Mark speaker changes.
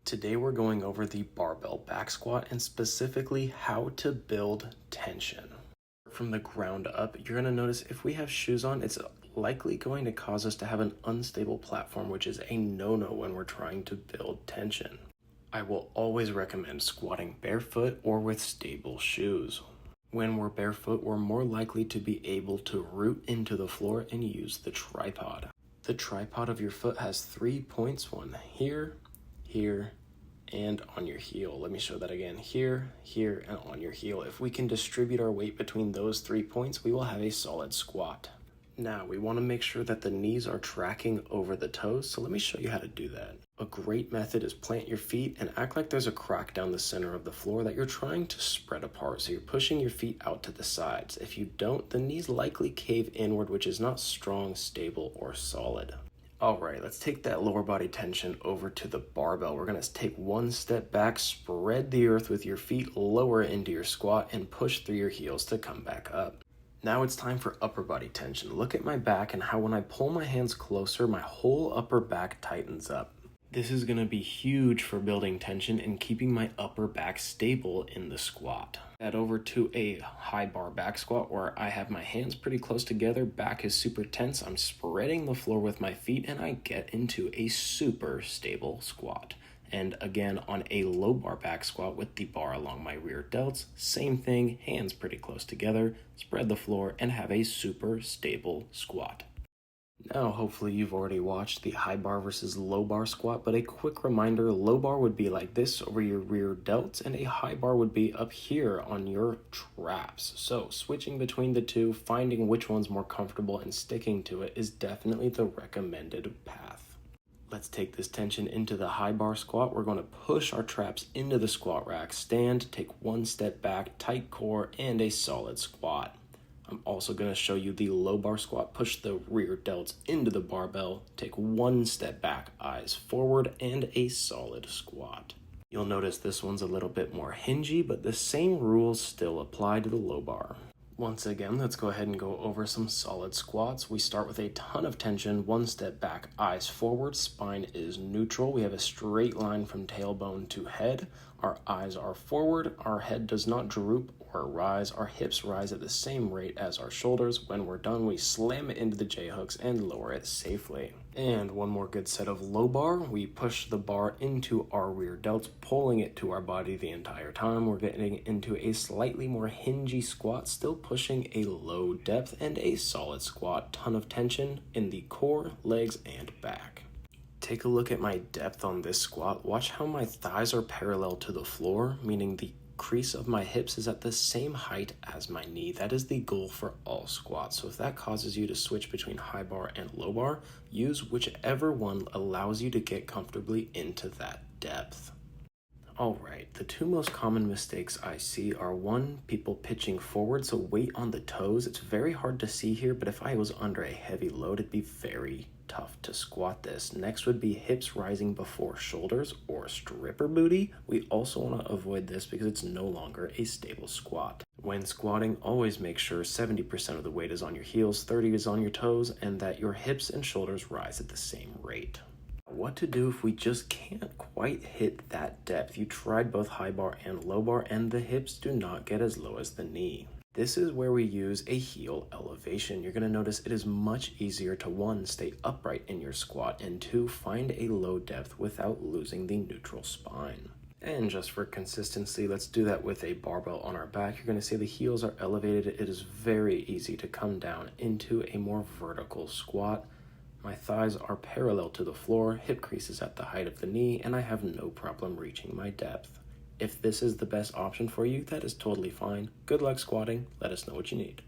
Speaker 1: Today we're going over the barbell back squat and specifically how to build tension. From the ground up, you're going to notice if we have shoes on, it's likely going to cause us to have an unstable platform, which is a no-no when we're trying to build tension. I will always recommend squatting barefoot or with stable shoes. When we're barefoot, we're more likely to be able to root into the floor and use the tripod. The tripod of your foot has 3 points, one here, here, and on your heel. Let me show that again. Here, here, and on your heel. If we can distribute our weight between those 3 points, we will have a solid squat. Now, we want to make sure that the knees are tracking over the toes, so let me show you how to do that. A great method is plant your feet and act like there's a crack down the center of the floor that you're trying to spread apart, so you're pushing your feet out to the sides. If you don't, the knees likely cave inward, which is not strong, stable, or solid. All right, let's take that lower body tension over to the barbell. We're going to take one step back, spread the earth with your feet, lower into your squat, and push through your heels to come back up. Now it's time for upper body tension. Look at my back and how when I pull my hands closer, my whole upper back tightens up. This is going to be huge for building tension and keeping my upper back stable in the squat. Head over to a high bar back squat where I have my hands pretty close together, back is super tense, I'm spreading the floor with my feet, and I get into a super stable squat. And again, on a low bar back squat with the bar along my rear delts, same thing, hands pretty close together, spread the floor, and have a super stable squat. Now, hopefully you've already watched the high bar versus low bar squat, but a quick reminder, low bar would be like this over your rear delts, and a high bar would be up here on your traps. So switching between the two, finding which one's more comfortable and sticking to it is definitely the recommended path. Let's take this tension into the high bar squat. We're going to push our traps into the squat rack, stand, take one step back, tight core, and a solid squat. I'm also going to show you the low bar squat. Push the rear delts into the barbell, take one step back, eyes forward, and a solid squat. You'll notice this one's a little bit more hingy, but the same rules still apply to the low bar. Once again, let's go ahead and go over some solid squats. We start with a ton of tension, one step back, eyes forward, spine is neutral. We have a straight line from tailbone to head. Our eyes are forward, our head does not droop or rise, our hips rise at the same rate as our shoulders. When we're done, we slam it into the J-hooks and lower it safely. And one more good set of low bar. We push the bar into our rear delts, pulling it to our body the entire time. We're getting into a slightly more hingy squat, still pushing a low depth and a solid squat. Ton of tension in the core, legs, and back. Take a look at my depth on this squat. Watch how my thighs are parallel to the floor, meaning the crease of my hips is at the same height as my knee. That is the goal for all squats. So if that causes you to switch between high bar and low bar, use whichever one allows you to get comfortably into that depth. All right, the two most common mistakes I see are one, people pitching forward, so weight on the toes. It's very hard to see here, but if I was under a heavy load, it'd be very tough to squat this. Next would be hips rising before shoulders or stripper booty. We also want to avoid this because it's no longer a stable squat. When squatting, always make sure 70% of the weight is on your heels, 30% is on your toes, and that your hips and shoulders rise at the same rate. What to do if we just can't quite hit that depth? You tried both high bar and low bar, and the hips do not get as low as the knee. This is where we use a heel elevation. You're going to notice it is much easier to 1, stay upright in your squat, and 2, find a low depth without losing the neutral spine. And just for consistency, let's do that with a barbell on our back. You're going to see the heels are elevated. It is very easy to come down into a more vertical squat. My thighs are parallel to the floor, hip crease is at the height of the knee, and I have no problem reaching my depth. If this is the best option for you, that is totally fine. Good luck squatting. Let us know what you need.